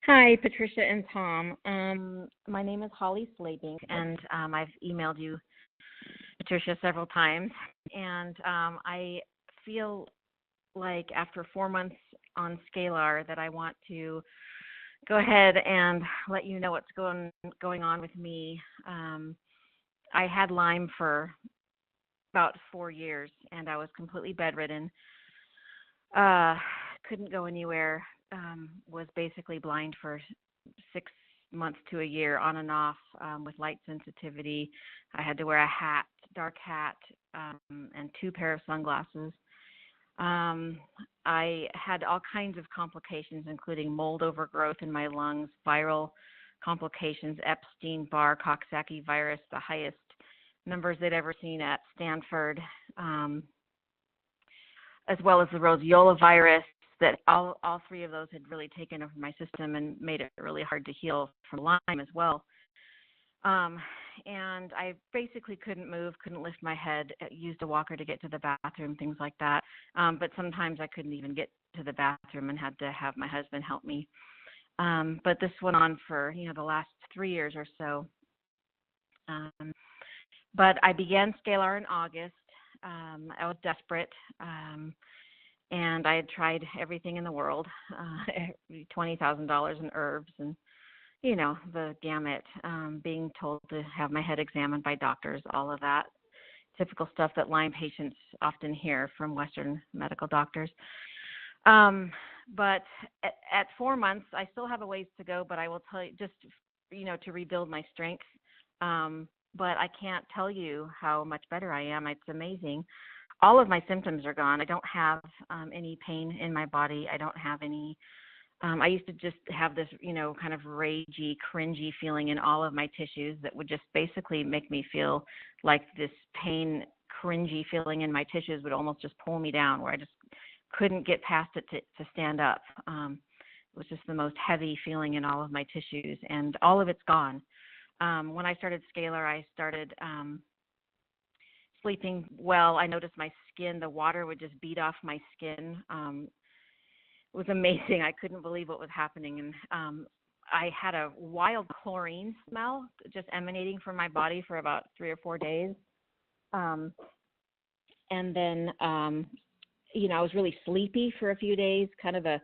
Hi, Patricia and Tom. My name is Holly Slabing, and I've emailed you, Patricia, several times. And I feel like after 4 months on Scalar that I want to go ahead and let you know what's going on with me. I had Lyme for about 4 years, and I was completely bedridden. Uh, couldn't go anywhere. Was basically blind for 6 months to a year, on and off, with light sensitivity. I had to wear a hat, dark hat, and two pair of sunglasses. I had all kinds of complications, including mold overgrowth in my lungs, viral complications, Epstein-Barr, Coxsackie virus, the highest numbers they'd ever seen at Stanford, as well as the roseola virus, that all three of those had really taken over my system and made it really hard to heal from Lyme as well. And I basically couldn't move, couldn't lift my head, used a walker to get to the bathroom, things like that. But sometimes I couldn't even get to the bathroom and had to have my husband help me. But this went on for, the last 3 years or so. But I began Scalar in August. I was desperate. And I had tried everything in the world, $20,000 in herbs and, the gamut, being told to have my head examined by doctors, all of that typical stuff that Lyme patients often hear from Western medical doctors. But at 4 months, I still have a ways to go, but I will tell you just, to rebuild my strength. But I can't tell you how much better I am. It's amazing. All of my symptoms are gone. I don't have any pain in my body. I don't have any, I used to just have this, kind of ragey, cringy feeling in all of my tissues that would just basically make me feel like this pain, cringy feeling in my tissues would almost just pull me down, where I just couldn't get past it to stand up. It was just the most heavy feeling in all of my tissues, and all of it's gone. When I started Scalar, I started sleeping well. I noticed my skin, the water would just beat off my skin. It was amazing. I couldn't believe what was happening. And I had a wild chlorine smell just emanating from my body for about 3 or 4 days. And then, I was really sleepy for a few days, kind of a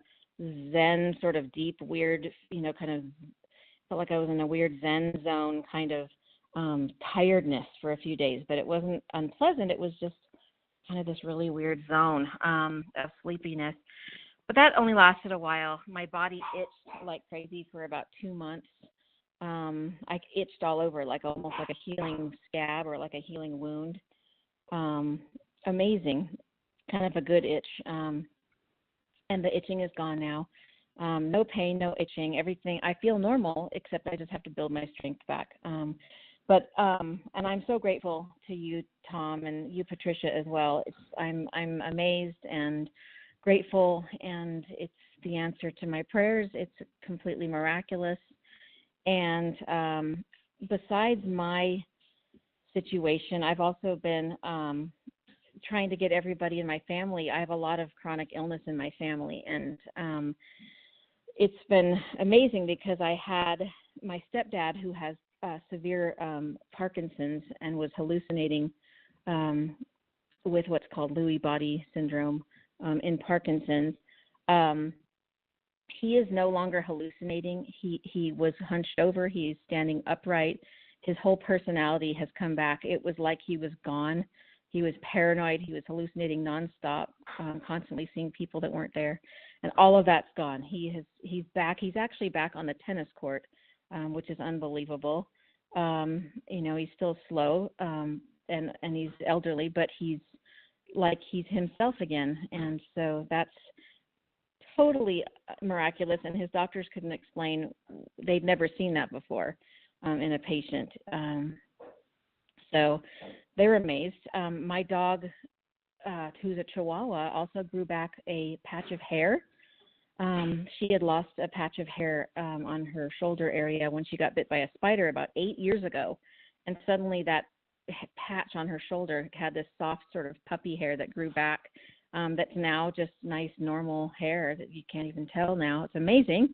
Zen, sort of deep, weird, kind of felt like I was in a weird Zen zone, kind of tiredness for a few days, but it wasn't unpleasant. It was just kind of this really weird zone of sleepiness. But that only lasted a while. My body itched like crazy for about 2 months. I itched all over, like almost like a healing scab or like a healing wound. Amazing, kind of a good itch. And the itching is gone now. No pain, no itching, everything. I feel normal, except I just have to build my strength back. And I'm so grateful to you, Tom, and you, Patricia, as well. I'm amazed and grateful, and it's the answer to my prayers. It's completely miraculous. And besides my situation, I've also been trying to get everybody in my family. I have a lot of chronic illness in my family, and it's been amazing because I had my stepdad, who has severe Parkinsons and was hallucinating with what's called Lewy body syndrome in Parkinson's. He is no longer hallucinating. He was hunched over. He's standing upright. His whole personality has come back. It was like he was gone. He was paranoid. He was hallucinating nonstop, constantly seeing people that weren't there, and all of that's gone. He's back. He's actually back on the tennis court, which is unbelievable. He's still slow, and he's elderly, but he's himself again. And so that's totally miraculous. And his doctors couldn't explain. They'd never seen that before in a patient. So they were amazed. My dog, who's a Chihuahua, also grew back a patch of hair. She had lost a patch of hair on her shoulder area when she got bit by a spider about 8 years ago. And suddenly that patch on her shoulder had this soft sort of puppy hair that grew back, that's now just nice, normal hair that you can't even tell now. It's amazing.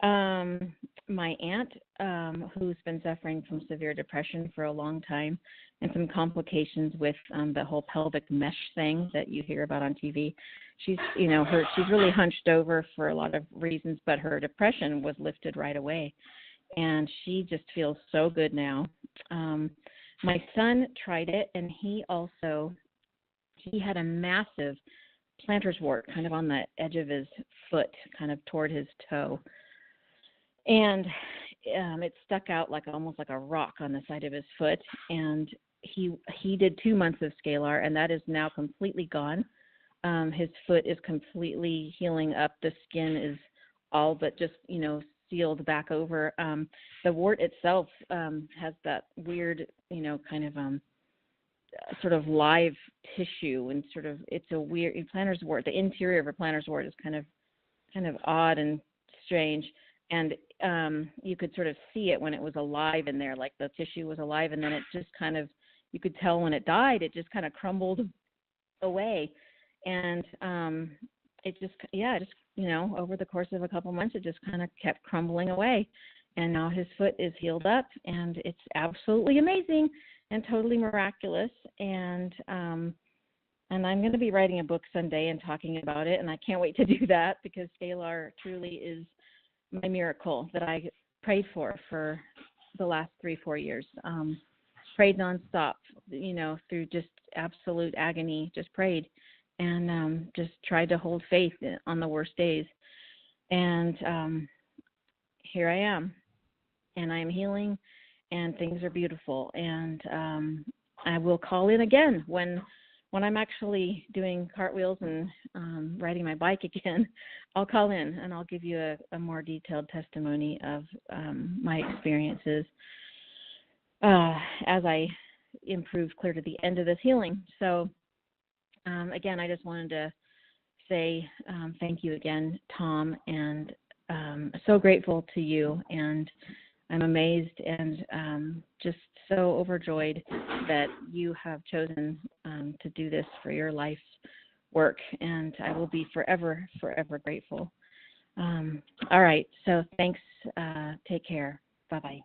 My aunt, who's been suffering from severe depression for a long time and some complications with the whole pelvic mesh thing that you hear about on TV. She's, she's really hunched over for a lot of reasons, but her depression was lifted right away. And she just feels so good now. My son tried it, and he had a massive plantar's wart kind of on the edge of his foot, kind of toward his toe. And it stuck out almost like a rock on the side of his foot. And he did 2 months of Scalar, and that is now completely gone. His foot is completely healing up. The skin is all but just, sealed back over. The wart itself has that weird, kind of sort of live tissue, and sort of, it's a weird plantar's wart. The interior of a plantar's wart is kind of odd and strange. And you could sort of see it when it was alive in there, like the tissue was alive, and then it just kind of, you could tell when it died, it just kind of crumbled away. And it just, over the course of a couple months, it just kind of kept crumbling away. And now his foot is healed up, and it's absolutely amazing and totally miraculous. And I'm going to be writing a book someday and talking about it, and I can't wait to do that, because Scalar truly is my miracle that I prayed for the last 3-4 years. Prayed nonstop, through just absolute agony, just prayed, and just tried to hold faith on the worst days. And here I am, and I'm healing, and things are beautiful. And I will call in again when I'm actually doing cartwheels and riding my bike again. I'll call in, and I'll give you a more detailed testimony of my experiences as I improve clear to the end of this healing. So again, I just wanted to say thank you again, Tom, and so grateful to you, and I'm amazed and just so overjoyed that you have chosen to do this for your life's work, and I will be forever, forever grateful. All right, so thanks. Take care. Bye-bye.